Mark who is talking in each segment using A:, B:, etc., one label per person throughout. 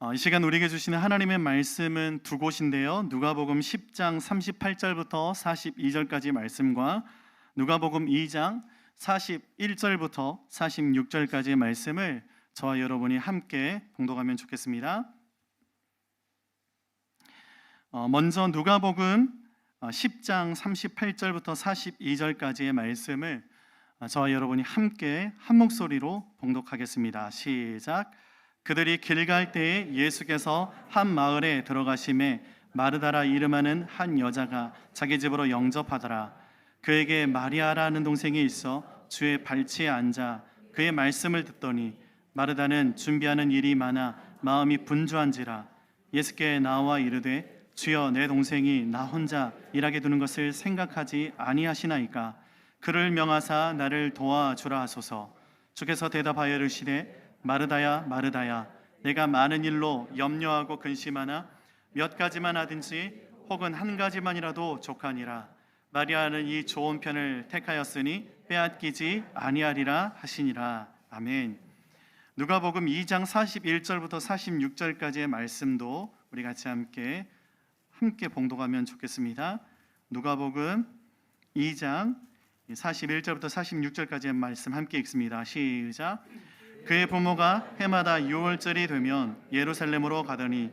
A: 이 시간 우리에게 주시는 하나님의 말씀은 두 곳인데요. 누가복음 10장 38절부터 42절까지 말씀과 누가복음 2장 41절부터 46절까지의 말씀을 저와 여러분이 함께 봉독하면 좋겠습니다. 먼저 누가복음 10장 38절부터 42절까지의 말씀을 저와 여러분이 함께 한 목소리로 봉독하겠습니다. 시작. 그들이 길 갈 때에 예수께서 한 마을에 들어가심에 마르다라 이름하는 한 여자가 자기 집으로 영접하더라. 그에게 마리아라는 동생이 있어 주의 발치에 앉아 그의 말씀을 듣더니 마르다는 준비하는 일이 많아 마음이 분주한지라 예수께 나와 이르되 주여, 내 동생이 나 혼자 일하게 두는 것을 생각하지 아니하시나이까. 그를 명하사 나를 도와주라 하소서. 주께서 대답하여 이르시되 마르다야 마르다야, 내가 많은 일로 염려하고 근심하나 몇 가지만 하든지 혹은 한 가지만이라도 족하니라. 마리아는 이 좋은 편을 택하였으니 빼앗기지 아니하리라 하시니라. 아멘. 누가복음 2장 41절부터 46절까지의 말씀도 우리 같이 함께 봉독하면 좋겠습니다. 누가복음 2장 41절부터 46절까지의 말씀 함께 읽습니다. 시작. 그의 부모가 해마다 6월절이 되면 예루살렘으로 가더니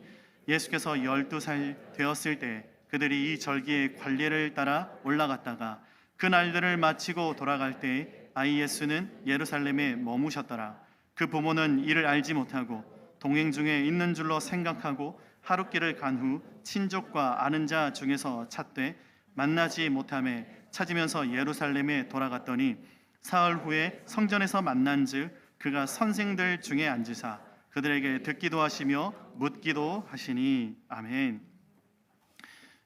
A: 예수께서 12살 되었을 때 그들이 이 절기의 관례를 따라 올라갔다가 그 날들을 마치고 돌아갈 때 아이 예수는 예루살렘에 머무셨더라. 그 부모는 이를 알지 못하고 동행 중에 있는 줄로 생각하고 하룻길을 간 후 친족과 아는 자 중에서 찾되 만나지 못하매 찾으면서 예루살렘에 돌아갔더니 사흘 후에 성전에서 만난즉 그가 선생들 중에 앉으사 그들에게 듣기도 하시며 묻기도 하시니. 아멘.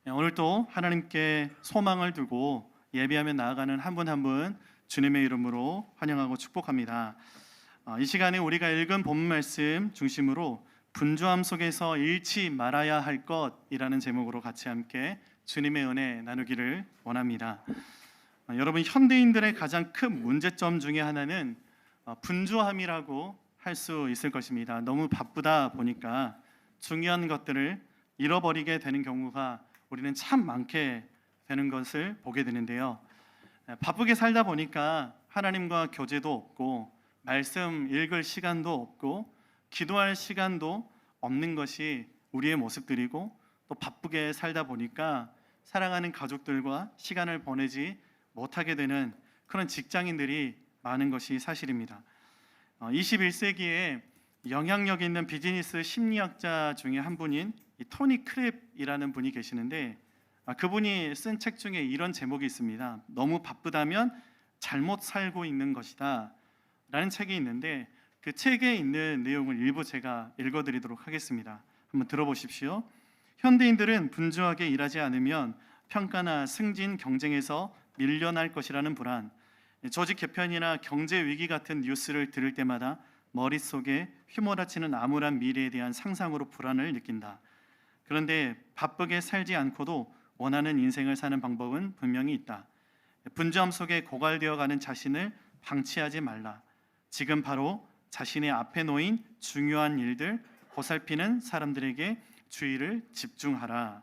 A: 오늘 또 하나님께 소망을 두고 예배하며 나아가는 한 분 한 분 주님의 이름으로 환영하고 축복합니다. 이 시간에 우리가 읽은 본문 말씀 중심으로 분주함 속에서 잃지 말아야 할 것이라는 제목으로 같이 함께 주님의 은혜 나누기를 원합니다. 여러분, 현대인들의 가장 큰 문제점 중에 하나는 분주함이라고 할 수 있을 것입니다. 너무 바쁘다 보니까 중요한 것들을 잃어버리게 되는 경우가 우리는 참 많게 되는 것을 보게 되는데요. 바쁘게 살다 보니까 하나님과 교제도 없고 말씀 읽을 시간도 없고 기도할 시간도 없는 것이 우리의 모습들이고, 또 바쁘게 살다 보니까 사랑하는 가족들과 시간을 보내지 못하게 되는 그런 직장인들이 많은 것이 사실입니다. 21세기에 영향력 있는 비즈니스 심리학자 중에 한 분인 토니 크랩이라는 분이 계시는데, 그분이 쓴 책 중에 이런 제목이 있습니다. 너무 바쁘다면 잘못 살고 있는 것이다 라는 책이 있는데, 그 책에 있는 내용을 일부 제가 읽어드리도록 하겠습니다. 한번 들어보십시오. 현대인들은 분주하게 일하지 않으면 평가나 승진 경쟁에서 밀려날 것이라는 불안, 조직 개편이나 경제 위기 같은 뉴스를 들을 때마다 머릿속에 휘몰아치는 암울한 미래에 대한 상상으로 불안을 느낀다. 그런데 바쁘게 살지 않고도 원하는 인생을 사는 방법은 분명히 있다. 분주함 속에 고갈되어 가는 자신을 방치하지 말라. 지금 바로 자신의 앞에 놓인 중요한 일들, 보살피는 사람들에게 주의를 집중하라.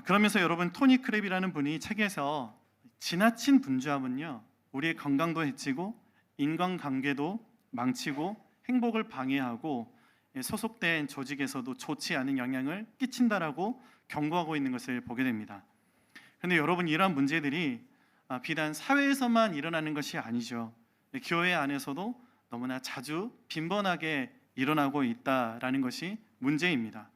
A: 그러면서 여러분, 토니 크랩이라는 분이 책에서 지나친 분주함은요, 우리의 건강도 해치고 인간관계도 망치고 행복을 방해하고 소속된 조직에서도 좋지 않은 영향을 끼친다라고 경고하고 있는 것을 보게 됩니다. 그런데 여러분, 이러한 문제들이 비단 사회에서만 일어나는 것이 아니죠. 교회 안에서도 너무나 자주 빈번하게 일어나고 있다라는 것이 문제입니다.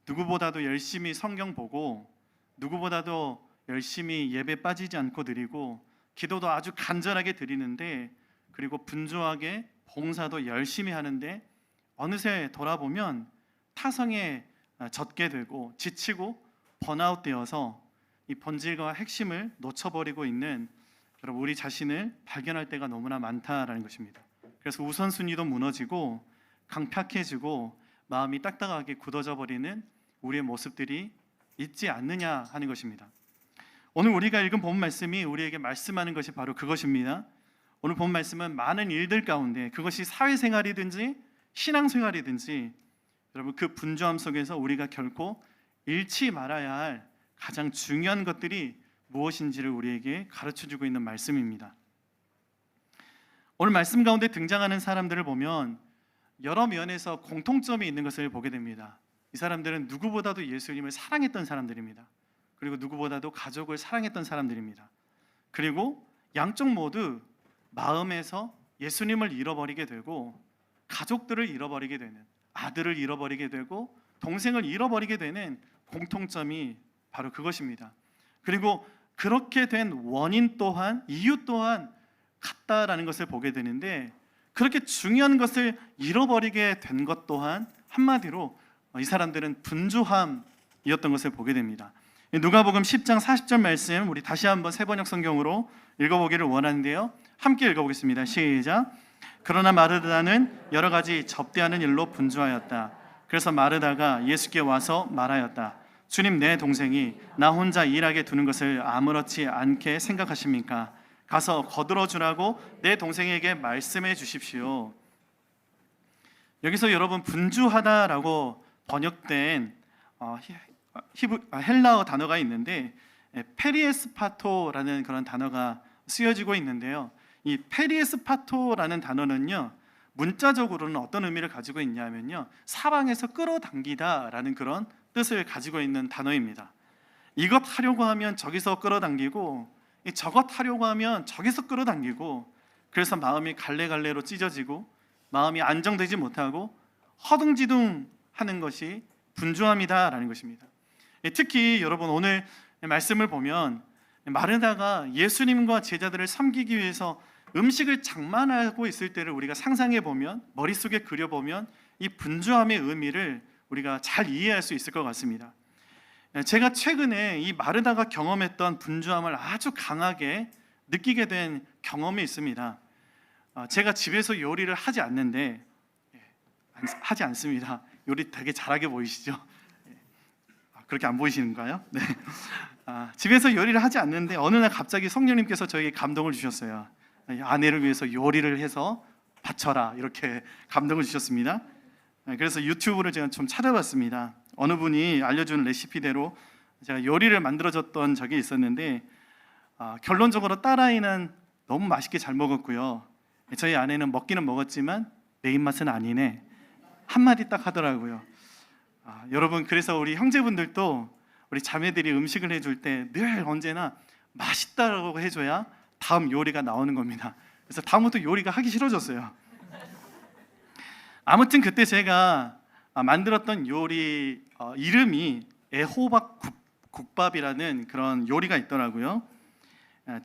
A: 누구보다도 열심히 성경 보고, 누구보다도 열심히 예배 빠지지 않고 드리고, 기도도 아주 간절하게 드리는데, 그리고 분주하게 봉사도 열심히 하는데 어느새 돌아보면 타성에 젖게 되고 지치고 번아웃 되어서 이 본질과 핵심을 놓쳐버리고 있는 여러분, 우리 자신을 발견할 때가 너무나 많다라는 것입니다. 그래서 우선순위도 무너지고 강팍해지고 마음이 딱딱하게 굳어져 버리는 우리의 모습들이 있지 않느냐 하는 것입니다. 오늘 우리가 읽은 본 말씀이 우리에게 말씀하는 것이 바로 그것입니다. 오늘 본 말씀은 많은 일들 가운데, 그것이 사회생활이든지 신앙생활이든지 여러분, 그 분주함 속에서 우리가 결코 잃지 말아야 할 가장 중요한 것들이 무엇인지를 우리에게 가르쳐주고 있는 말씀입니다. 오늘 말씀 가운데 등장하는 사람들을 보면 여러 면에서 공통점이 있는 것을 보게 됩니다. 이 사람들은 누구보다도 예수님을 사랑했던 사람들입니다. 그리고 누구보다도 가족을 사랑했던 사람들입니다. 그리고 양쪽 모두 마음에서 예수님을 잃어버리게 되고 가족들을 잃어버리게 되는, 아들을 잃어버리게 되고 동생을 잃어버리게 되는 공통점이 바로 그것입니다. 그리고 그렇게 된 원인 또한, 이유 또한 같다라는 것을 보게 되는데, 그렇게 중요한 것을 잃어버리게 된 것 또한 한마디로 이 사람들은 분주함이었던 것을 보게 됩니다. 누가복음 10장 40절 말씀, 우리 다시 한번 새번역 성경으로 읽어보기를 원하는데요, 함께 읽어보겠습니다. 시작. 그러나 마르다는 여러 가지 접대하는 일로 분주하였다. 그래서 마르다가 예수께 와서 말하였다. 주님, 내 동생이 나 혼자 일하게 두는 것을 아무렇지 않게 생각하십니까? 가서 거들어 주라고 내 동생에게 말씀해 주십시오. 여기서 여러분, 분주하다라고 번역된 헬라어 단어가 있는데 페리에스파토라는 그런 단어가 쓰여지고 있는데요, 이 페리에스파토라는 단어는요, 문자적으로는 어떤 의미를 가지고 있냐면요, 사방에서 끌어당기다라는 그런 뜻을 가지고 있는 단어입니다. 이것 하려고 하면 저기서 끌어당기고, 저것 하려고 하면 저기서 끌어당기고, 그래서 마음이 갈래갈래로 찢어지고 마음이 안정되지 못하고 허둥지둥 하는 것이 분주함이다라는 것입니다. 특히 여러분, 오늘 말씀을 보면 마르다가 예수님과 제자들을 섬기기 위해서 음식을 장만하고 있을 때를 우리가 상상해 보면, 머릿속에 그려보면 이 분주함의 의미를 우리가 잘 이해할 수 있을 것 같습니다. 제가 최근에 이 마르다가 경험했던 분주함을 아주 강하게 느끼게 된 경험이 있습니다. 제가 집에서 요리를 하지 않는데, 하지 않습니다. 요리 되게 잘하게 보이시죠? 그렇게 안 보이시는가요? 네. 집에서 요리를 하지 않는데 어느 날 갑자기 성령님께서 저에게 감동을 주셨어요. 아내를 위해서 요리를 해서 바쳐라, 이렇게 감동을 주셨습니다. 그래서 유튜브를 제가 좀 찾아봤습니다. 어느 분이 알려준 레시피대로 제가 요리를 만들어줬던 적이 있었는데, 결론적으로 딸아이는 너무 맛있게 잘 먹었고요, 저희 아내는 먹기는 먹었지만 내 입맛은 아니네, 한마디 딱 하더라고요. 여러분, 그래서 우리 형제분들도 우리 자매들이 음식을 해줄 때 늘 언제나 맛있다라고 해줘야 다음 요리가 나오는 겁니다. 그래서 다음부터 요리가 하기 싫어졌어요. 아무튼 그때 제가 만들었던 요리 이름이 애호박 국밥이라는 그런 요리가 있더라고요.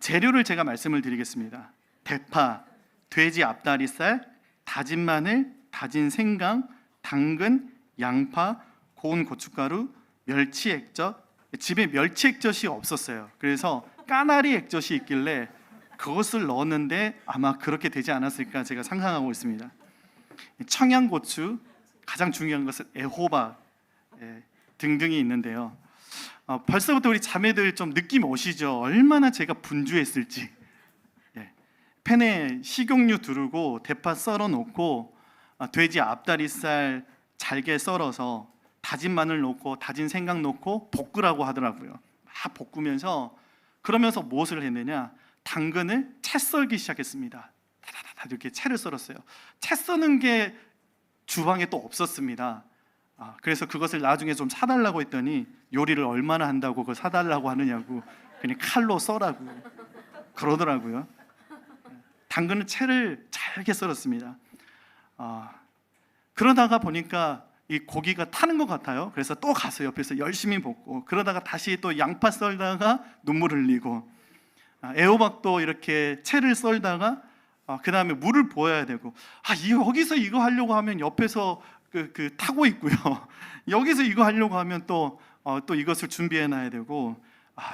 A: 재료를 제가 말씀을 드리겠습니다. 대파, 돼지 앞다리살, 다진 마늘, 다진 생강, 당근, 양파, 고운 고춧가루, 멸치 액젓. 집에 멸치 액젓이 없었어요. 그래서 까나리 액젓이 있길래 그것을 넣었는데 아마 그렇게 되지 않았을까 제가 상상하고 있습니다. 청양고추, 가장 중요한 것은 애호박 등등이 있는데요, 벌써부터 우리 자매들 좀 느낌 오시죠? 얼마나 제가 분주했을지. 팬에 식용유 두르고 대파 썰어 놓고 돼지 앞다리살 잘게 썰어서 다진 마늘 넣고 다진 생강 넣고 볶으라고 하더라고요. 막 볶으면서, 그러면서 무엇을 했느냐, 당근을 채 썰기 시작했습니다. 다다다다 이렇게 채를 썰었어요. 채 써는 게 주방에 또 없었습니다. 그래서 그것을 나중에 좀 사달라고 했더니 요리를 얼마나 한다고 그걸 사달라고 하느냐고 그냥 칼로 썰라고 그러더라고요. 당근은 채를 잘게 썰었습니다. 그러다가 보니까 이 고기가 타는 것 같아요. 그래서 또 가서 옆에서 열심히 볶고, 그러다가 다시 또 양파 썰다가 눈물 흘리고, 애호박도 이렇게 채를 썰다가 그 다음에 물을 부어야 되고, 여기서 이거 하려고 하면 옆에서 타고 있고요. 여기서 이거 하려고 하면 또 이것을 준비해 놔야 되고,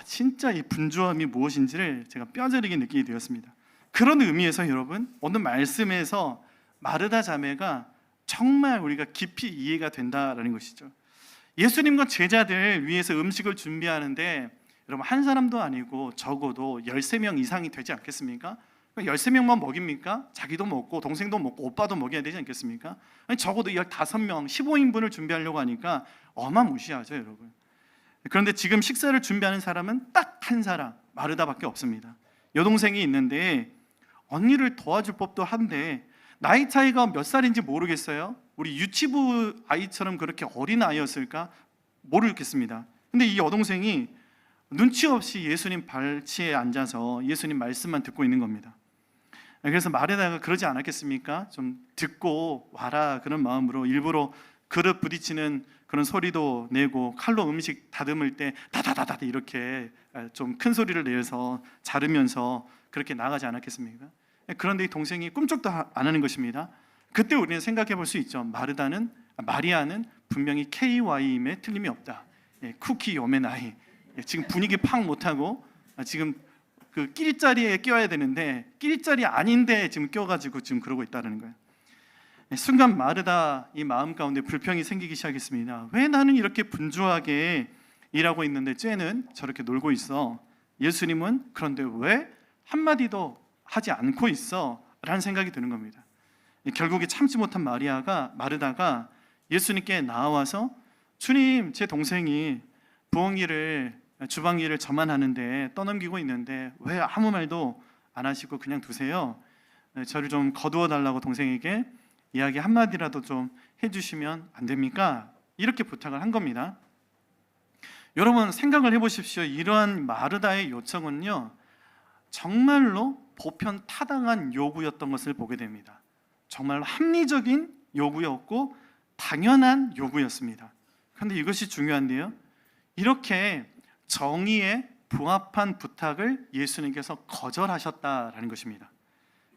A: 진짜 이 분주함이 무엇인지를 제가 뼈저리게 느끼게 되었습니다. 그런 의미에서 여러분, 오늘 말씀에서 마르다 자매가 정말 우리가 깊이 이해가 된다라는 것이죠. 예수님과 제자들 위해서 음식을 준비하는데 여러분, 한 사람도 아니고 적어도 13명 이상이 되지 않겠습니까? 13명만 먹입니까? 자기도 먹고 동생도 먹고 오빠도 먹여야 되지 않겠습니까? 아니, 적어도 15명, 15인분을 준비하려고 하니까 어마무시하죠, 여러분. 그런데 지금 식사를 준비하는 사람은 딱 한 사람, 마르다밖에 없습니다. 여동생이 있는데 언니를 도와줄 법도 한데 나이 차이가 몇 살인지 모르겠어요. 우리 유치부 아이처럼 그렇게 어린 아이였을까? 모르겠습니다. 근데 이 여동생이 눈치 없이 예수님 발치에 앉아서 예수님 말씀만 듣고 있는 겁니다. 그래서 마르다가 그러지 않았겠습니까? 좀 듣고 와라 그런 마음으로 일부러 그릇 부딪히는 그런 소리도 내고 칼로 음식 다듬을 때 다다다다 이렇게 좀 큰 소리를 내서 자르면서 그렇게 나가지 않았겠습니까? 그런데 이 동생이 꿈쩍도 안 하는 것입니다. 그때 우리는 생각해 볼 수 있죠. 마리아는 분명히 KY임에 틀림이 없다. 쿠키 요메나이. 지금 분위기 팍 못하고 지금 그 끼리자리에 껴야 되는데 끼리자리 아닌데 지금 껴가지고 지금 그러고 있다는 거예요. 순간 마르다 이 마음 가운데 불평이 생기기 시작했습니다. 왜 나는 이렇게 분주하게 일하고 있는데 쟤는 저렇게 놀고 있어? 예수님은 그런데 왜 한마디도 하지 않고 있어? 라는 생각이 드는 겁니다. 결국에 참지 못한 마르다가 예수님께 나와서 주님, 제 동생이 부엌 일을 주방 일을 저만 하는데 떠넘기고 있는데 왜 아무 말도 안 하시고 그냥 두세요? 저를 좀 거두어 달라고 동생에게 이야기 한마디라도 좀 해주시면 안 됩니까? 이렇게 부탁을 한 겁니다. 여러분 생각을 해보십시오. 이러한 마르다의 요청은요 정말로 보편 타당한 요구였던 것을 보게 됩니다. 정말로 합리적인 요구였고 당연한 요구였습니다. 그런데 이것이 중요한데요, 이렇게 정의에 부합한 부탁을 예수님께서 거절하셨다라는 것입니다.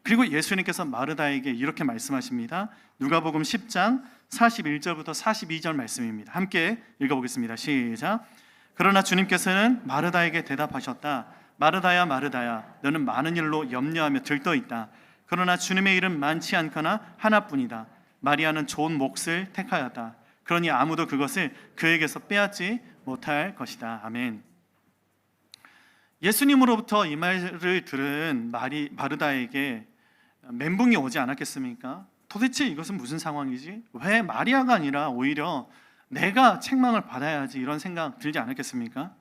A: 그리고 예수님께서 마르다에게 이렇게 말씀하십니다. 누가복음 10장 41절부터 42절 말씀입니다. 함께 읽어보겠습니다. 시작. 그러나 주님께서는 마르다에게 대답하셨다. 마르다야 마르다야, 너는 많은 일로 염려하며 들떠있다. 그러나 주님의 일은 많지 않거나 하나뿐이다. 마리아는 좋은 몫을 택하였다. 그러니 아무도 그것을 그에게서 빼앗지 못할 것이다. 아멘. 예수님으로부터 이 말을 들은 마르다에게 멘붕이 오지 않았겠습니까? 도대체 이것은 무슨 상황이지? 왜 마리아가 아니라 오히려 내가 책망을 받아야지, 이런 생각 들지 않았겠습니까?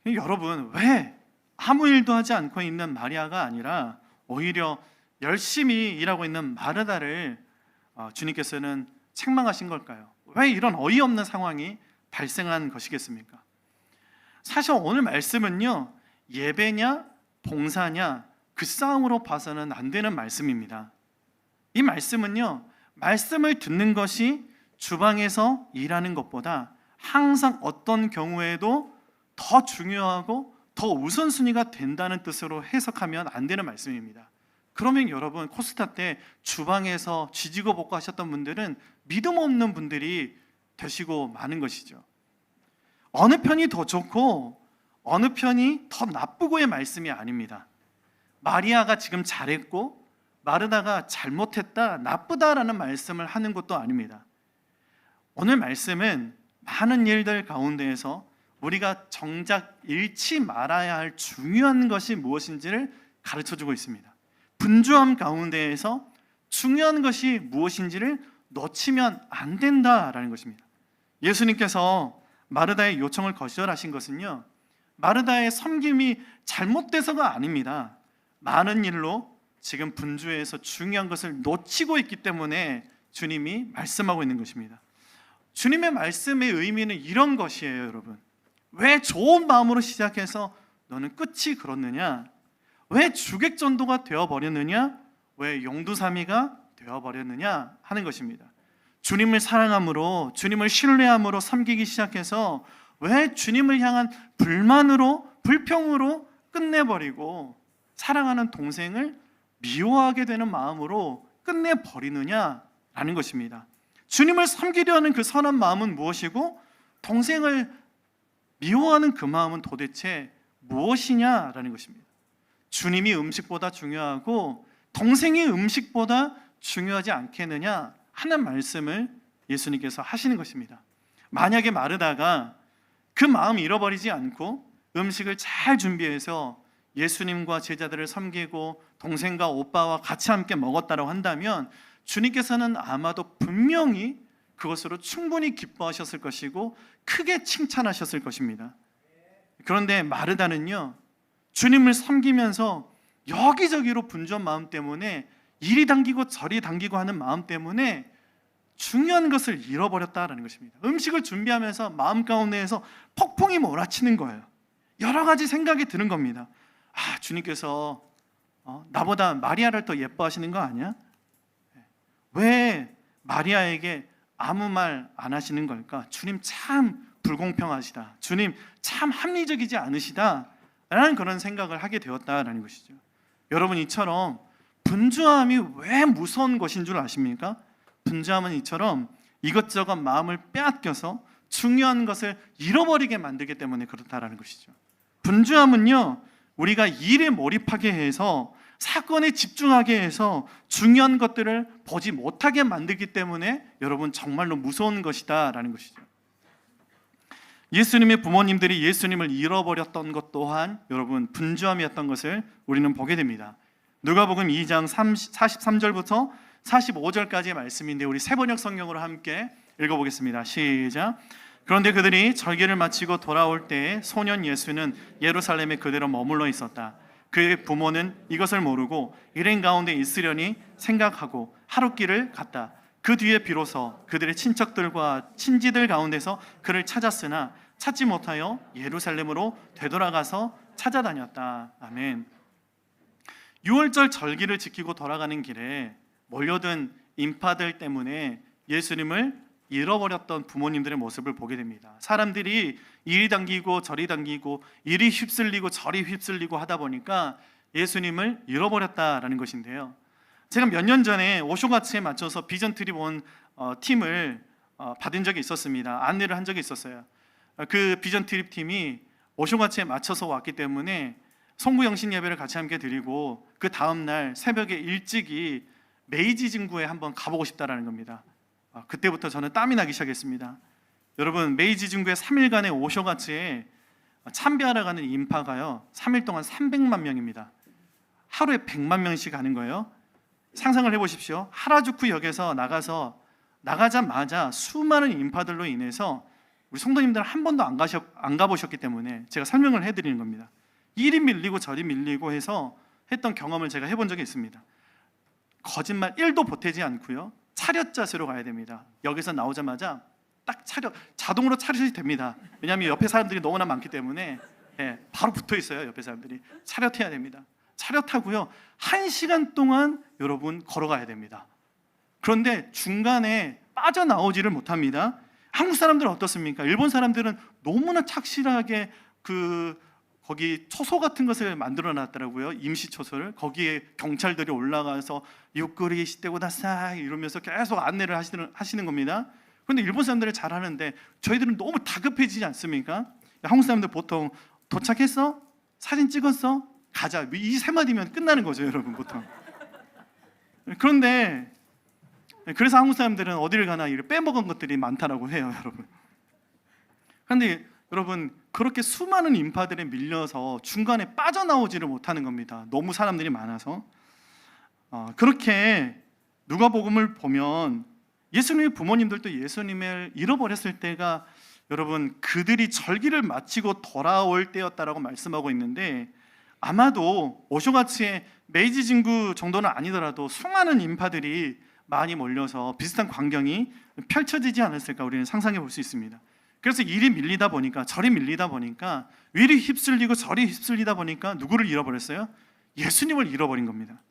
A: 여러분, 왜 아무 일도 하지 않고 있는 마리아가 아니라 오히려 열심히 일하고 있는 마르다를 주님께서는 책망하신 걸까요? 왜 이런 어이없는 상황이 발생한 것이겠습니까? 사실 오늘 말씀은요, 예배냐 봉사냐 그 싸움으로 봐서는 안 되는 말씀입니다. 이 말씀은요, 말씀을 듣는 것이 주방에서 일하는 것보다 항상 어떤 경우에도 더 중요하고 더 우선순위가 된다는 뜻으로 해석하면 안 되는 말씀입니다. 그러면 여러분, 코스타 때 주방에서 쥐지고 볶고 하셨던 분들은 믿음 없는 분들이 되시고 마는 것이죠. 어느 편이 더 좋고 어느 편이 더 나쁘고의 말씀이 아닙니다. 마리아가 지금 잘했고 마르다가 잘못했다, 나쁘다라는 말씀을 하는 것도 아닙니다. 오늘 말씀은 많은 일들 가운데에서 우리가 정작 잃지 말아야 할 중요한 것이 무엇인지를 가르쳐주고 있습니다. 분주함 가운데에서 중요한 것이 무엇인지를 놓치면 안 된다라는 것입니다. 예수님께서 마르다의 요청을 거절하신 것은요, 마르다의 섬김이 잘못돼서가 아닙니다. 많은 일로 지금 분주해서 중요한 것을 놓치고 있기 때문에 주님이 말씀하고 있는 것입니다. 주님의 말씀의 의미는 이런 것이에요, 여러분. 왜 좋은 마음으로 시작해서 너는 끝이 그렇느냐? 왜 주객전도가 되어버렸느냐? 왜 용두사미가 되어버렸느냐? 하는 것입니다. 주님을 사랑함으로, 주님을 신뢰함으로 섬기기 시작해서 왜 주님을 향한 불만으로, 불평으로 끝내버리고 사랑하는 동생을 미워하게 되는 마음으로 끝내버리느냐라는 것입니다. 주님을 섬기려는 그 선한 마음은 무엇이고 동생을 미워하는 그 마음은 도대체 무엇이냐라는 것입니다. 주님이 음식보다 중요하고 동생이 음식보다 중요하지 않겠느냐 하는 말씀을 예수님께서 하시는 것입니다. 만약에 마르다가 그 마음 잃어버리지 않고 음식을 잘 준비해서 예수님과 제자들을 섬기고 동생과 오빠와 같이 함께 먹었다고 한다면 주님께서는 아마도 분명히 그것으로 충분히 기뻐하셨을 것이고 크게 칭찬하셨을 것입니다. 그런데 마르다는요, 주님을 섬기면서 여기저기로 분주한 마음 때문에 이리 당기고 저리 당기고 하는 마음 때문에 중요한 것을 잃어버렸다라는 것입니다. 음식을 준비하면서 마음 가운데에서 폭풍이 몰아치는 거예요. 여러 가지 생각이 드는 겁니다. 주님께서 나보다 마리아를 더 예뻐하시는 거 아니야? 왜 마리아에게 아무 말 안 하시는 걸까? 주님 참 불공평하시다. 주님 참 합리적이지 않으시다. 라는 그런 생각을 하게 되었다라는 것이죠. 여러분, 이처럼 분주함이 왜 무서운 것인 줄 아십니까? 분주함은 이처럼 이것저것 마음을 빼앗겨서 중요한 것을 잃어버리게 만들기 때문에 그렇다라는 것이죠. 분주함은요, 우리가 일에 몰입하게 해서 사건에 집중하게 해서 중요한 것들을 보지 못하게 만들기 때문에 여러분 정말로 무서운 것이다라는 것이죠. 예수님의 부모님들이 예수님을 잃어버렸던 것 또한 여러분 분주함이었던 것을 우리는 보게 됩니다. 누가복음 2장 43절부터 45절까지의 말씀인데 우리 세번역 성경으로 함께 읽어보겠습니다. 시작. 그런데 그들이 절기를 마치고 돌아올 때에 소년 예수는 예루살렘에 그대로 머물러 있었다. 그의 부모는 이것을 모르고 일행 가운데 있으려니 생각하고 하룻길을 갔다. 그 뒤에 비로소 그들의 친척들과 친지들 가운데서 그를 찾았으나 찾지 못하여 예루살렘으로 되돌아가서 찾아다녔다. 아멘. 6월절 절기를 지키고 돌아가는 길에 몰려든 인파들 때문에 예수님을 잃어버렸던 부모님들의 모습을 보게 됩니다. 사람들이 이리 당기고 저리 당기고 이리 휩쓸리고 저리 휩쓸리고 하다 보니까 예수님을 잃어버렸다라는 것인데요. 제가 몇 년 전에 오쇼가츠에 맞춰서 비전 트립 온 팀을 받은 적이 있었습니다. 안내를 한 적이 있었어요. 그 비전 트립 팀이 오쇼가츠에 맞춰서 왔기 때문에 송구 영신 예배를 같이 함께 드리고 그 다음 날 새벽에 일찍이 메이지 진구에 한번 가보고 싶다라는 겁니다. 그때부터 저는 땀이 나기 시작했습니다. 여러분, 메이지 진구의 3일간의 오쇼가츠에 참배하러 가는 인파가요 3일 동안 300만 명입니다. 하루에 100만 명씩 가는 거예요. 상상을 해보십시오. 하라주쿠 역에서 나가자마자 수많은 인파들로 인해서 우리 성도님들은 한 번도 안 가보셨기 때문에 제가 설명을 해드리는 겁니다. 이리 밀리고 저리 밀리고 해서 했던 경험을 제가 해본 적이 있습니다. 거짓말 1도 보태지 않고요, 차렷 자세로 가야 됩니다. 역에서 나오자마자 딱 자동으로 차렷이 됩니다. 왜냐하면 옆에 사람들이 너무나 많기 때문에 바로 붙어 있어요. 옆에 사람들이 차렷해야 됩니다. 차렷하고요 1시간 동안 여러분 걸어가야 됩니다. 그런데 중간에 빠져나오지를 못합니다. 한국 사람들은 어떻습니까? 일본 사람들은 너무나 착실하게 거기 초소 같은 것을 만들어 놨더라고요. 임시 초소를. 거기에 경찰들이 올라가서 유꾸리 시대고 다사이 이러면서 계속 안내를 하시는 겁니다. 그런데 일본 사람들은 잘하는데 저희들은 너무 다급해지지 않습니까? 한국 사람들 보통 도착했어? 사진 찍었어? 가자. 이 세 마디면 끝나는 거죠, 여러분 보통. 그런데 그래서 한국 사람들은 어디를 가나 빼먹은 것들이 많다라고 해요, 여러분. 그런데 여러분 그렇게 수많은 인파들에 밀려서 중간에 빠져나오지를 못하는 겁니다. 너무 사람들이 많아서. 그렇게 누가복음을 보면 예수님의 부모님들도 예수님을 잃어버렸을 때가 여러분 그들이 절기를 마치고 돌아올 때였다라고 말씀하고 있는데 아마도 오쇼가츠의 메이지 진구 정도는 아니더라도 수많은 인파들이 많이 몰려서 비슷한 광경이 펼쳐지지 않았을까 우리는 상상해 볼 수 있습니다. 그래서 이리 밀리다 보니까 저리 밀리다 보니까 이리 휩쓸리고 저리 휩쓸리다 보니까 누구를 잃어버렸어요? 예수님을 잃어버린 겁니다.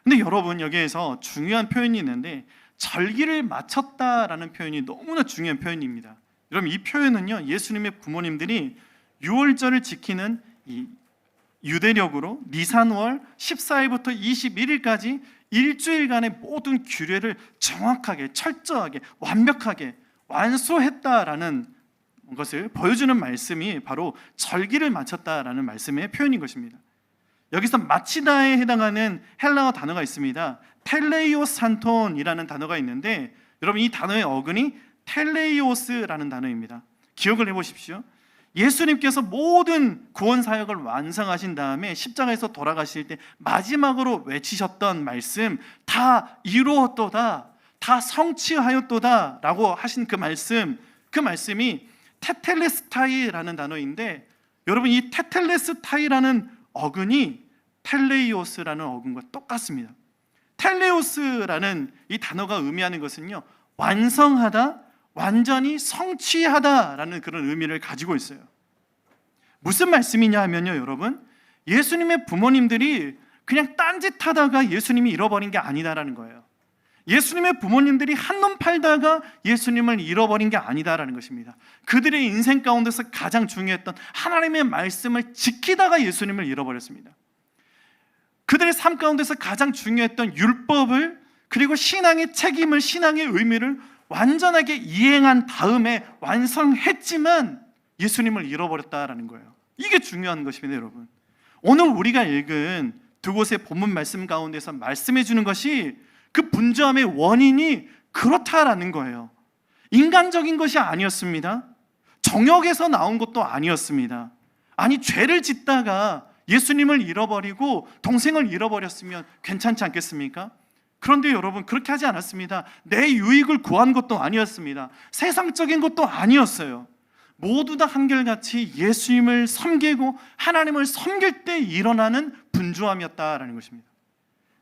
A: 근데 여러분 여기에서 중요한 표현이 있는데 절기를 마쳤다라는 표현이 너무나 중요한 표현입니다. 여러분 이 표현은요 예수님의 부모님들이 6월절을 지키는 이 유대력으로 니산월 14일부터 21일까지 일주일간의 모든 규례를 정확하게 철저하게 완벽하게 완수했다라는 것을 보여주는 말씀이 바로 절기를 마쳤다라는 말씀의 표현인 것입니다. 여기서 마치다에 해당하는 헬라어 단어가 있습니다. 텔레이오산톤이라는 단어가 있는데 여러분 이 단어의 어근이 텔레이오스라는 단어입니다. 기억을 해보십시오. 예수님께서 모든 구원 사역을 완성하신 다음에 십자가에서 돌아가실 때 마지막으로 외치셨던 말씀, 다 이루었도다, 다 성취하였도다 라고 하신 그 말씀이 테텔레스타이라는 단어인데, 여러분 이 테텔레스타이라는 어근이 텔레이오스라는 어근과 똑같습니다. 텔레오스라는 이 단어가 의미하는 것은요, 완성하다, 완전히 성취하다라는 그런 의미를 가지고 있어요. 무슨 말씀이냐 하면요, 여러분, 예수님의 부모님들이 그냥 딴짓하다가 예수님이 잃어버린 게 아니다라는 거예요. 예수님의 부모님들이 한눈 팔다가 예수님을 잃어버린 게 아니다라는 것입니다. 그들의 인생 가운데서 가장 중요했던 하나님의 말씀을 지키다가 예수님을 잃어버렸습니다. 그들의 삶 가운데서 가장 중요했던 율법을, 그리고 신앙의 책임을, 신앙의 의미를 완전하게 이행한 다음에 완성했지만 예수님을 잃어버렸다라는 거예요. 이게 중요한 것입니다, 여러분. 오늘 우리가 읽은 두 곳의 본문 말씀 가운데서 말씀해 주는 것이 그 분주함의 원인이 그렇다라는 거예요. 인간적인 것이 아니었습니다. 정욕에서 나온 것도 아니었습니다. 아니, 죄를 짓다가 예수님을 잃어버리고 동생을 잃어버렸으면 괜찮지 않겠습니까? 그런데 여러분, 그렇게 하지 않았습니다. 내 유익을 구한 것도 아니었습니다. 세상적인 것도 아니었어요. 모두 다 한결같이 예수님을 섬기고 하나님을 섬길 때 일어나는 분주함이었다라는 것입니다.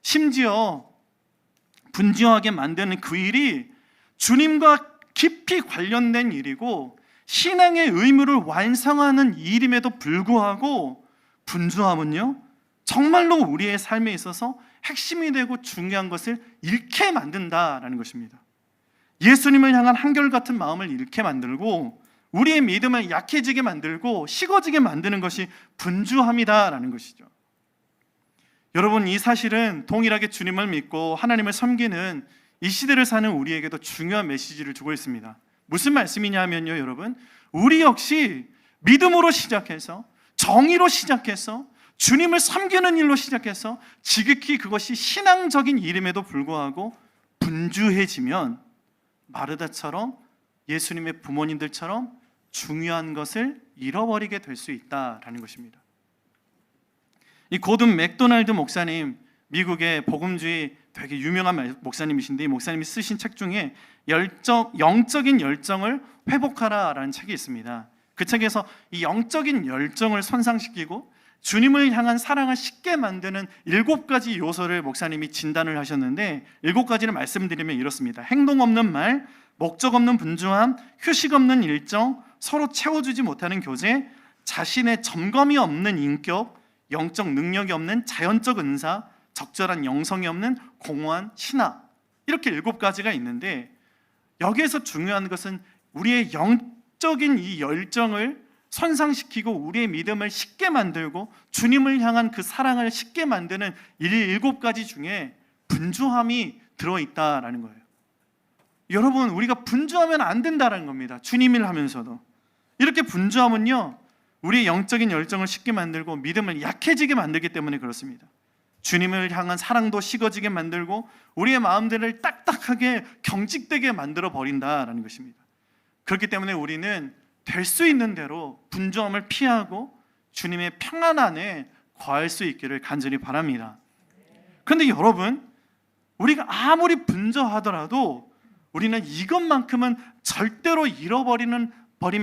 A: 심지어 분주하게 만드는 그 일이 주님과 깊이 관련된 일이고 신앙의 의무를 완성하는 일임에도 불구하고, 분주함은요, 정말로 우리의 삶에 있어서 핵심이 되고 중요한 것을 잃게 만든다라는 것입니다. 예수님을 향한 한결같은 마음을 잃게 만들고 우리의 믿음을 약해지게 만들고 식어지게 만드는 것이 분주함이다라는 것이죠. 여러분, 이 사실은 동일하게 주님을 믿고 하나님을 섬기는 이 시대를 사는 우리에게도 중요한 메시지를 주고 있습니다. 무슨 말씀이냐면요, 여러분, 우리 역시 믿음으로 시작해서, 정의로 시작해서, 주님을 섬기는 일로 시작해서 지극히 그것이 신앙적인 일임에도 불구하고 분주해지면 마르다처럼, 예수님의 부모님들처럼 중요한 것을 잃어버리게 될 수 있다라는 것입니다. 이 고든 맥도날드 목사님, 미국의 복음주의 되게 유명한 목사님이신데, 이 목사님이 쓰신 책 중에 영적인 열정을 회복하라라는 책이 있습니다. 그 책에서 이 영적인 열정을 손상시키고 주님을 향한 사랑을 쉽게 만드는 7가지 요소를 목사님이 진단을 하셨는데, 7가지를 말씀드리면 이렇습니다. 행동 없는 말, 목적 없는 분주함, 휴식 없는 일정, 서로 채워주지 못하는 교제, 자신의 점검이 없는 인격, 영적 능력이 없는 자연적 은사, 적절한 영성이 없는 공허한 신화, 이렇게 7가지가 있는데, 여기에서 중요한 것은 우리의 영적인 이 열정을 손상시키고 우리의 믿음을 쉽게 만들고 주님을 향한 그 사랑을 쉽게 만드는 이 7가지 중에 분주함이 들어있다라는 거예요. 여러분, 우리가 분주하면 안 된다는 겁니다. 주님을 하면서도. 이렇게 분주함은요, 우리의 영적인 열정을 쉽게 만들고 믿음을 약해지게 만들기 때문에 그렇습니다. 주님을 향한 사랑도 식어지게 만들고 우리의 마음들을 딱딱하게 경직되게 만들어 버린다라는 것입니다. 그렇기 때문에 우리는 될 수 있는 대로 분주함을 피하고 주님의 평안 안에 거할 수 있기를 간절히 바랍니다. 그런데 여러분, 우리가 아무리 분주하더라도 우리는 이것만큼은 절대로 잃어버리면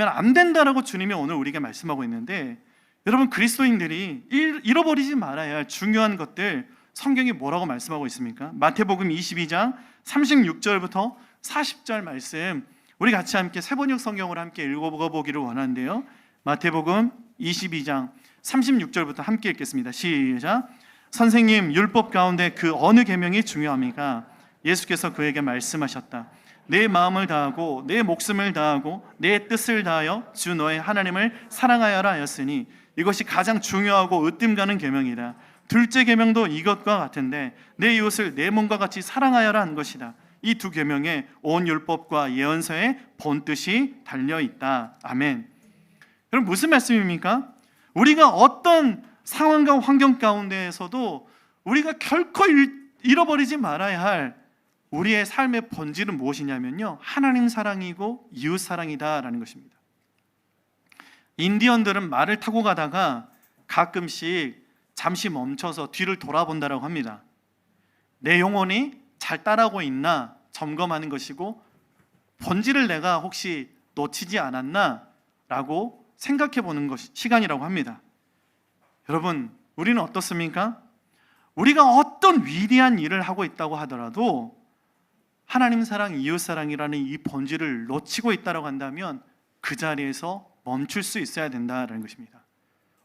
A: 안 된다라고 주님이 오늘 우리에게 말씀하고 있는데, 여러분, 그리스도인들이 잃어버리지 말아야 할 중요한 것들, 성경이 뭐라고 말씀하고 있습니까? 마태복음 22장 36절부터 40절 말씀, 우리 같이 함께 세번역 성경으로 함께 읽어보기를 원하는데요. 마태복음 22장 36절부터 함께 읽겠습니다. 시작. 선생님, 율법 가운데 그 어느 계명이 중요합니까? 예수께서 그에게 말씀하셨다. 내 마음을 다하고 내 목숨을 다하고 내 뜻을 다하여 주 너의 하나님을 사랑하여라 하였으니 이것이 가장 중요하고 으뜸 가는 계명이다. 둘째 계명도 이것과 같은데 내 이웃을 내 몸과 같이 사랑하여라 한 것이다. 이 두 계명에 온 율법과 예언서의 본뜻이 달려있다. 아멘. 여러분, 무슨 말씀입니까? 우리가 어떤 상황과 환경 가운데에서도 우리가 결코 잃어버리지 말아야 할 우리의 삶의 본질은 무엇이냐면요, 하나님 사랑이고 이웃 사랑이다라는 것입니다. 인디언들은 말을 타고 가다가 가끔씩 잠시 멈춰서 뒤를 돌아본다라고 합니다. 내 영혼이 잘 따라오고 있나 점검하는 것이고, 본질을 내가 혹시 놓치지 않았나 라고 생각해 보는 것이 시간이라고 합니다. 여러분, 우리는 어떻습니까? 우리가 어떤 위대한 일을 하고 있다고 하더라도 하나님 사랑, 이웃 사랑이라는 이 본질을 놓치고 있다고 한다면 그 자리에서 멈출 수 있어야 된다는 것입니다.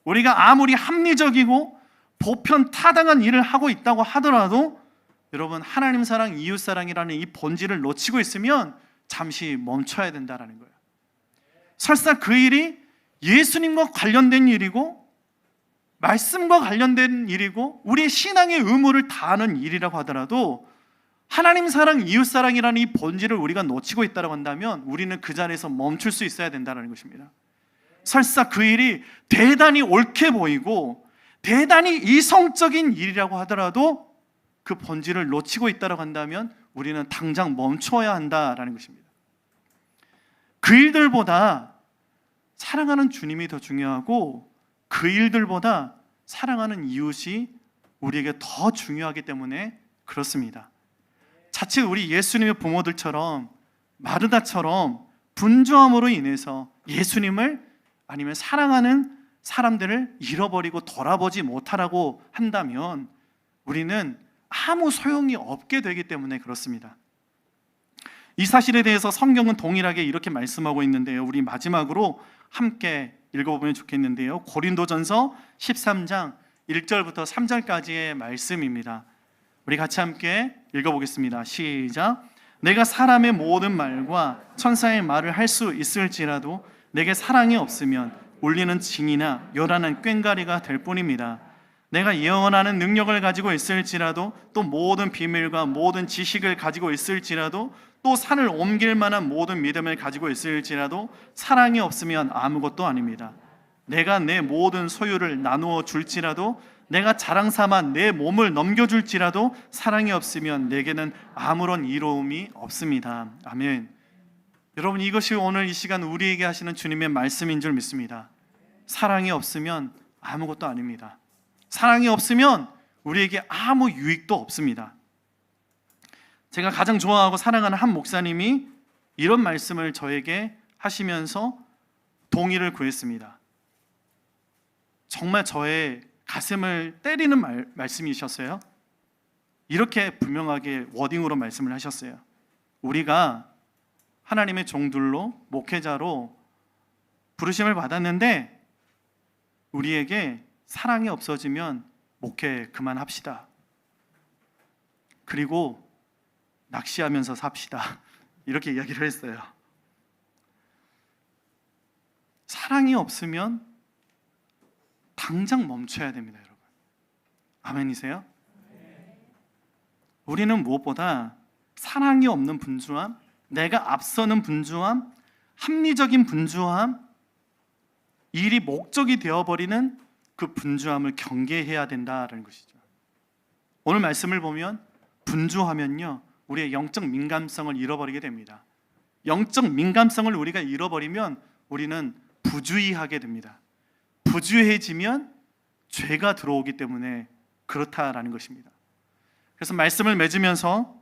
A: 우리가 아무리 합리적이고 보편 타당한 일을 하고 있다고 하더라도 여러분, 하나님 사랑, 이웃 사랑이라는 이 본질을 놓치고 있으면 잠시 멈춰야 된다는 거예요. 설사 그 일이 예수님과 관련된 일이고 말씀과 관련된 일이고 우리의 신앙의 의무를 다하는 일이라고 하더라도 하나님 사랑, 이웃 사랑이라는 이 본질을 우리가 놓치고 있다고 한다면 우리는 그 자리에서 멈출 수 있어야 된다는 것입니다. 설사 그 일이 대단히 옳게 보이고 대단히 이성적인 일이라고 하더라도 그 본질을 놓치고 있다고 한다면 우리는 당장 멈춰야 한다는 것입니다. 그 일들보다 사랑하는 주님이 더 중요하고 그 일들보다 사랑하는 이웃이 우리에게 더 중요하기 때문에 그렇습니다. 자칫 우리 예수님의 부모들처럼 마르다처럼 분주함으로 인해서 예수님을 아니면 사랑하는 사람들을 잃어버리고 돌아보지 못하라고 한다면 우리는 아무 소용이 없게 되기 때문에 그렇습니다. 이 사실에 대해서 성경은 동일하게 이렇게 말씀하고 있는데요, 우리 마지막으로 함께 읽어보면 좋겠는데요, 고린도전서 13장 1절부터 3절까지의 말씀입니다. 우리 같이 함께 읽어보겠습니다. 시작. 내가 사람의 모든 말과 천사의 말을 할 수 있을지라도 내게 사랑이 없으면 울리는 징이나 요란한 꽹과리가 될 뿐입니다. 내가 예언하는 능력을 가지고 있을지라도 또 모든 비밀과 모든 지식을 가지고 있을지라도 또 산을 옮길 만한 모든 믿음을 가지고 있을지라도 사랑이 없으면 아무것도 아닙니다. 내가 내 모든 소유를 나누어 줄지라도 내가 자랑 삼아 내 몸을 넘겨줄지라도 사랑이 없으면 내게는 아무런 이로움이 없습니다. 아멘. 여러분, 이것이 오늘 이 시간 우리에게 하시는 주님의 말씀인 줄 믿습니다. 사랑이 없으면 아무것도 아닙니다. 사랑이 없으면 우리에게 아무 유익도 없습니다. 제가 가장 좋아하고 사랑하는 한 목사님이 이런 말씀을 저에게 하시면서 동의를 구했습니다. 정말 저의 가슴을 때리는 말씀이셨어요. 이렇게 분명하게 워딩으로 말씀을 하셨어요. 우리가 하나님의 종들로 목회자로 부르심을 받았는데 우리에게 사랑이 없어지면 목회 그만합시다. 그리고 낚시하면서 삽시다. 이렇게 이야기를 했어요. 사랑이 없으면 당장 멈춰야 됩니다, 여러분. 아멘이세요? 우리는 무엇보다 사랑이 없는 분주함, 내가 앞서는 분주함, 합리적인 분주함, 일이 목적이 되어버리는 그 분주함을 경계해야 된다는 것이죠. 오늘 말씀을 보면 분주하면요, 우리의 영적 민감성을 잃어버리게 됩니다. 영적 민감성을 우리가 잃어버리면 우리는 부주의하게 됩니다. 부주의해지면 죄가 들어오기 때문에 그렇다라는 것입니다. 그래서 말씀을 맺으면서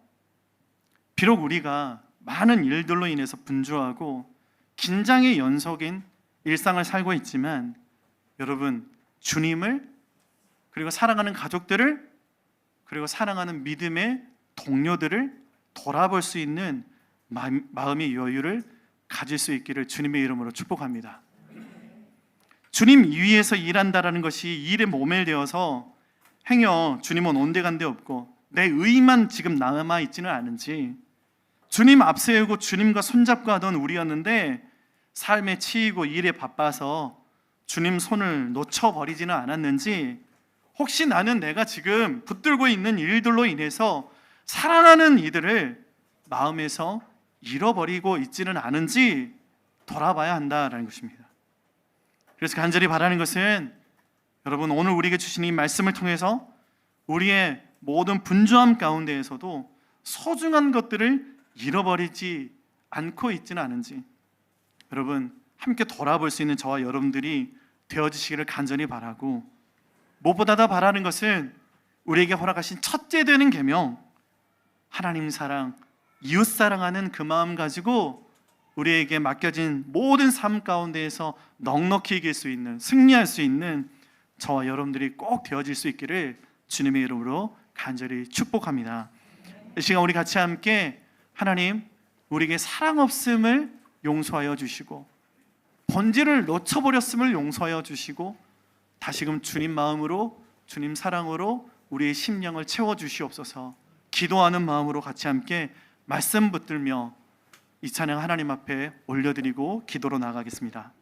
A: 비록 우리가 많은 일들로 인해서 분주하고 긴장의 연속인 일상을 살고 있지만 여러분, 주님을 그리고 사랑하는 가족들을 그리고 사랑하는 믿음의 동료들을 돌아볼 수 있는 마음의 여유를 가질 수 있기를 주님의 이름으로 축복합니다. 주님 위에서 일한다라는 것이 일에 모멸되어서 행여 주님은 온데간데 없고 내 의만 지금 남아있지는 않은지, 주님 앞세우고 주님과 손잡고 하던 우리였는데 삶에 치이고 일에 바빠서 주님 손을 놓쳐버리지는 않았는지, 혹시 나는 내가 지금 붙들고 있는 일들로 인해서 사랑하는 이들을 마음에서 잃어버리고 있지는 않은지 돌아봐야 한다라는 것입니다. 그래서 간절히 바라는 것은 여러분, 오늘 우리에게 주신 이 말씀을 통해서 우리의 모든 분주함 가운데에서도 소중한 것들을 잃어버리지 않고 있지는 않은지, 여러분, 함께 돌아볼 수 있는 저와 여러분들이 되어주시기를 간절히 바라고, 무엇보다 더 바라는 것은 우리에게 허락하신 첫째 되는 계명, 하나님 사랑, 이웃 사랑하는 그 마음 가지고 우리에게 맡겨진 모든 삶 가운데에서 넉넉히 이길 수 있는, 승리할 수 있는 저와 여러분들이 꼭 되어질 수 있기를 주님의 이름으로 간절히 축복합니다. 이 시간 우리 같이 함께 하나님, 우리에게 사랑 없음을 용서하여 주시고, 본질을 놓쳐버렸음을 용서하여 주시고, 다시금 주님 마음으로, 주님 사랑으로 우리의 심령을 채워주시옵소서. 기도하는 마음으로 같이 함께 말씀 붙들며 이 찬양 하나님 앞에 올려드리고 기도로 나가겠습니다.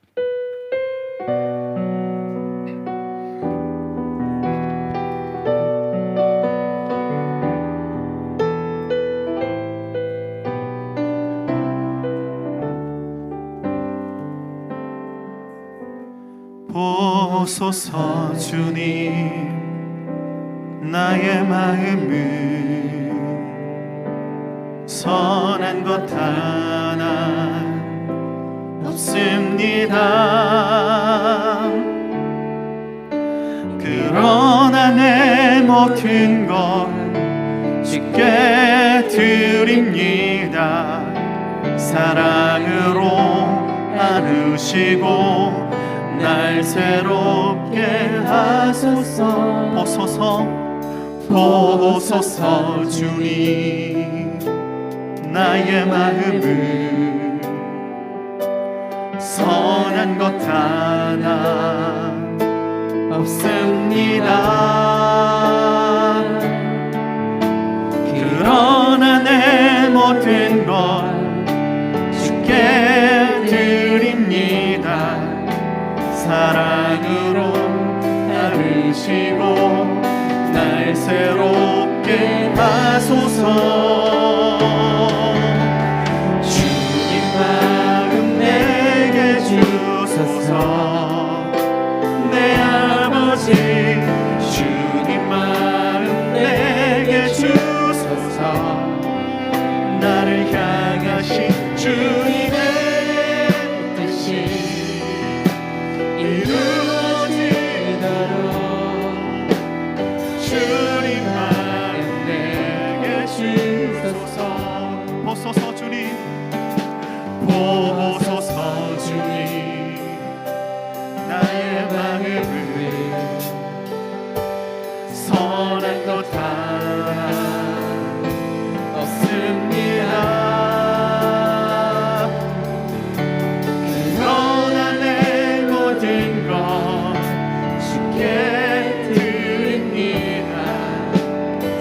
A: 보소서 주님, 나의 마음은 선한 것 하나 없습니다. 그러나 내 모든 것 주께 드립니다. 사랑으로 안으시고 날 새롭게 하소서. 보소서 주님, 나의 마음은 선한 것 하나 없습니다. 그러나 내 모든 것 주께 드립니다. 사랑으로 안으시고 날 새롭게 하소서. 주님 마음 내게 주소서. 내 아버지, 주님 마음 내게 주소서. 나를 향하신 주님의 뜻이 이루어지도록 주님 마음 내게 주소서. 보소서 주님, 보소서 주님, 나의 마음을 선한 것 하나 없습니다. 그러나 내 모든 것 주께 드립니다.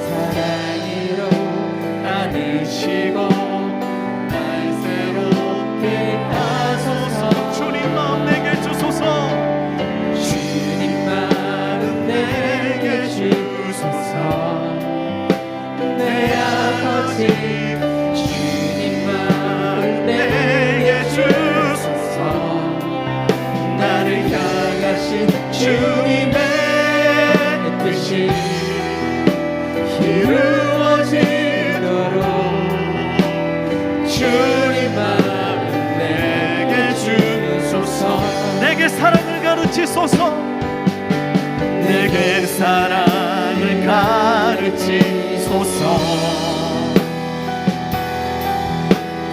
A: 사랑으로 안으시고 날 새롭게 하소서. 주님 마음 내게 주소서. 주님 마음 내게 주소서. 내 아버지, 주님 마음 내게 주소서. 나를 향하신 주님의 뜻이 이루어지도록 주님 마음 내게 주소서. 내게 사랑을 가르치소서. 내게 사랑을 가르치소서.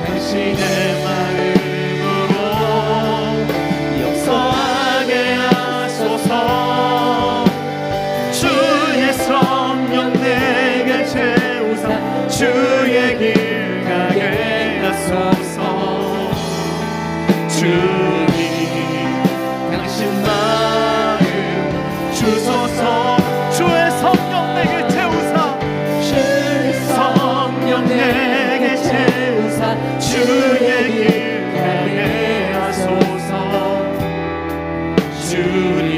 A: 당신의 마음으로 역사하게 하소서. 주의 성령 내게 채우사 주의 길 가게 하소서. 주님 당신 마음 주소서. 주의 성령 내게 채우사 주의 성령 내게 채우사 주의 길 가게 하소서. 주님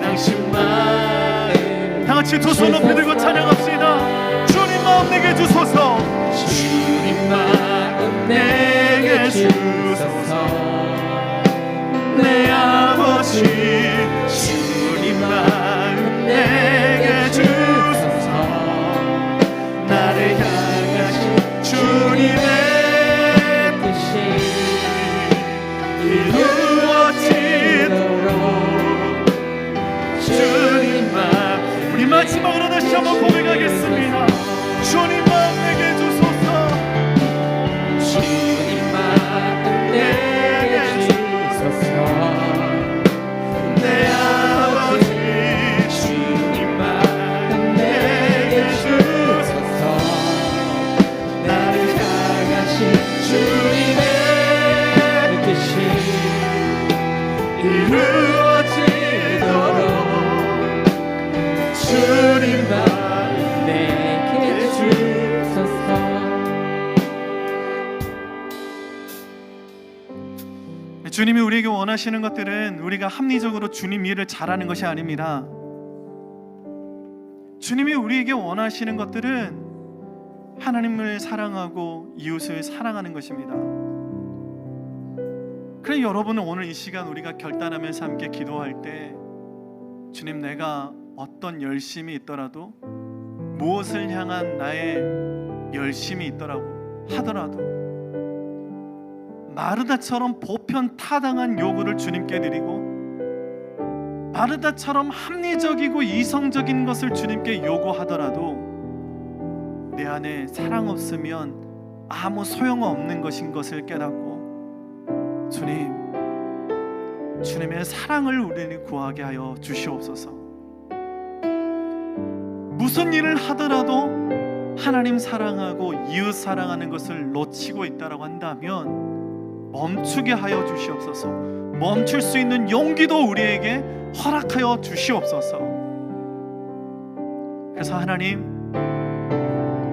A: 당신 마음, 다같이 두 손 높이 들고 찬양합시다. 주님 마음 내게 주소서. 주님 마음 내게 주소서. 내 아버지, 주님 마음 내게 주소서. 나를 향하신 주님의 뜻이 주님이 우리에게 원하시는 것들은 우리가 합리적으로 주님 일을 잘하는 것이 아닙니다. 주님이 우리에게 원하시는 것들은 하나님을 사랑하고 이웃을 사랑하는 것입니다. 그래, 여러분은 오늘 이 시간 우리가 결단하면서 함께 기도할 때, 주님, 내가 어떤 열심이 있더라도, 무엇을 향한 나의 열심이 있더라고 하더라도 마르다처럼 보편 타당한 요구를 주님께 드리고, 마르다처럼 합리적이고 이성적인 것을 주님께 요구하더라도 내 안에 사랑 없으면 아무 소용없는 것인 것을 깨닫고, 주님, 주님의 사랑을 우리를 구하게 하여 주시옵소서. 무슨 일을 하더라도 하나님 사랑하고 이웃 사랑하는 것을 놓치고 있다고 한다면 멈추게 하여 주시옵소서. 멈출 수 있는 용기도 우리에게 허락하여 주시옵소서. 그래서 하나님,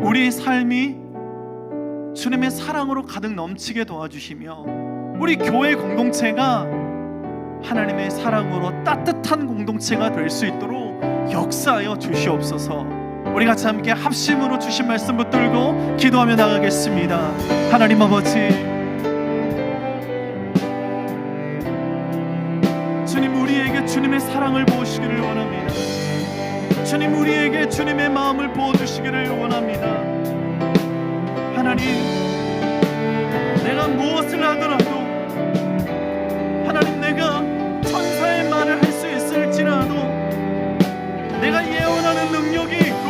A: 우리의 삶이 주님의 사랑으로 가득 넘치게 도와주시며, 우리 교회 공동체가 하나님의 사랑으로 따뜻한 공동체가 될 수 있도록 역사하여 주시옵소서. 우리 같이 함께 합심으로 주신 말씀 붙들고 기도하며 나가겠습니다. 하나님 아버지, 주님, 우리에게 주님의 사랑을 부으시기를 원합니다. 주님, 우리에게 주님의 마음을 부어주시기를 원합니다. 하나님, 내가 무엇을 하더라도, 하나님, 내가 천사의 말을 할 수 있을지라도, 내가 예언하는 능력이 있고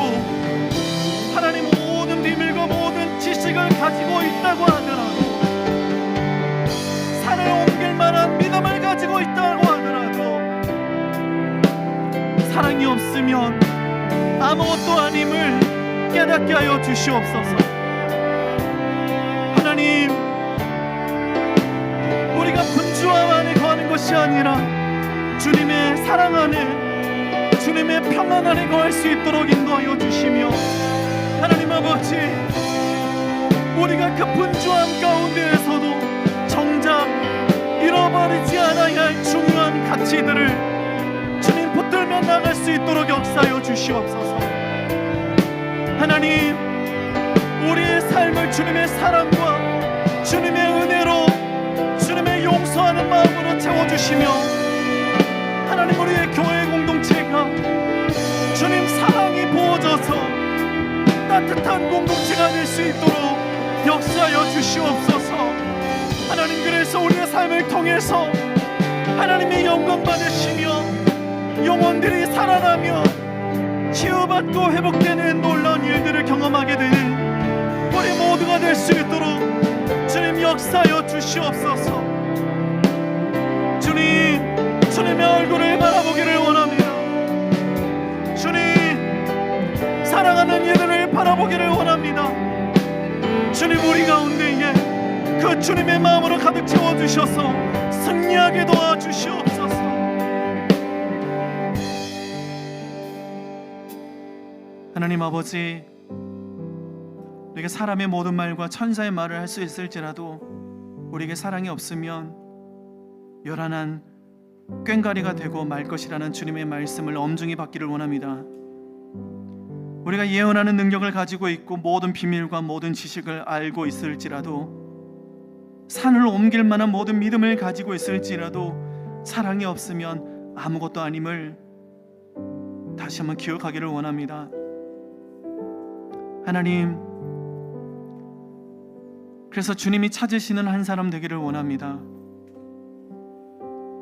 A: 하나님 모든 비밀과 모든 지식을 가지고 있다고 하더라도, 산을 옮길 만한 믿음을 가지고 있다고 하더라도, 사랑이 없으면 아무것도 아님을 깨닫게 하여 주시옵소서. 하나님, 우리가 분주함 안에 거하는 것이 아니라 주님의 사랑 안에, 주님의 평안 안에 거할 수 있도록 인도하여 주시며, 하나님 아버지, 우리가 그 분주함 가운데에서도 정작 잃어버리지 않아야 할 중요한 가치들을 주님 붙들며 나갈 수 있도록 역사하여 주시옵소서. 하나님, 우리의 삶을 주님의 사랑과 주님의 은혜로, 주님의 용서하는 마음으로 채워주시며, 하나님, 우리의 교회 공동체가 주님 사랑이 부어져서 따뜻한 공동체가 될 수 있도록 역사하여 주시옵소서. 하나님, 그래서 우리의 삶을 통해서 하나님의 영광 받으시며 영혼들이 살아나며 치유받고 회복되는 놀라운 일들을 경험하게 되는 우리 모두가 될 수 있도록 주님 역사하여 주시옵소서. 주님, 주님의 얼굴을 바라보기를 원합니다. 주님, 사랑하는 이들을 바라보기를 원합니다. 주님, 우리 가운데에 그 주님의 마음으로 가득 채워주셔서 승리하게 도와주시옵소서. 하나님 아버지, 우리가 사람의 모든 말과 천사의 말을 할 수 있을지라도 우리에게 사랑이 없으면 요란한 꽹과리가 되고 말 것이라는 주님의 말씀을 엄중히 받기를 원합니다. 우리가 예언하는 능력을 가지고 있고 모든 비밀과 모든 지식을 알고 있을지라도, 산을 옮길 만한 모든 믿음을 가지고 있을지라도 사랑이 없으면 아무것도 아님을 다시 한번 기억하기를 원합니다. 하나님, 그래서 주님이 찾으시는 한 사람 되기를 원합니다.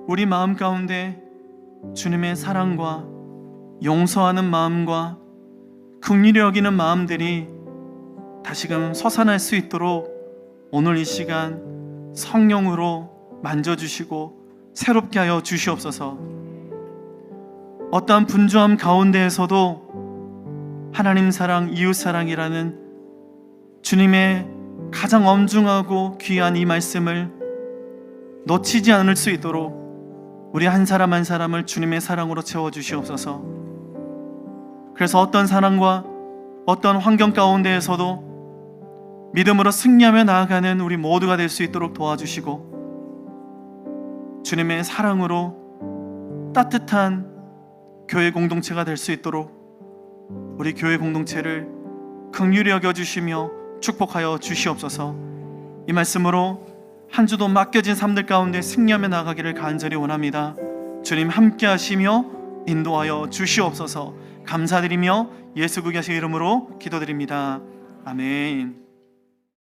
A: 우리 마음 가운데 주님의 사랑과 용서하는 마음과 긍휼히 여기는 마음들이 다시금 솟아날 수 있도록 오늘 이 시간 성령으로 만져주시고 새롭게 하여 주시옵소서. 어떠한 분주함 가운데에서도 하나님 사랑, 이웃 사랑이라는 주님의 가장 엄중하고 귀한 이 말씀을 놓치지 않을 수 있도록 우리 한 사람 한 사람을 주님의 사랑으로 채워주시옵소서. 그래서 어떤 사랑과 어떤 환경 가운데에서도 믿음으로 승리하며 나아가는 우리 모두가 될 수 있도록 도와주시고, 주님의 사랑으로 따뜻한 교회 공동체가 될 수 있도록 우리 교회 공동체를 긍휼히 여겨주시며 축복하여 주시옵소서. 이 말씀으로 한 주도 맡겨진 삶들 가운데 승리하며 나가기를 간절히 원합니다. 주님 함께 하시며 인도하여 주시옵소서. 감사드리며 예수 그리스도의 이름으로 기도드립니다. 아멘.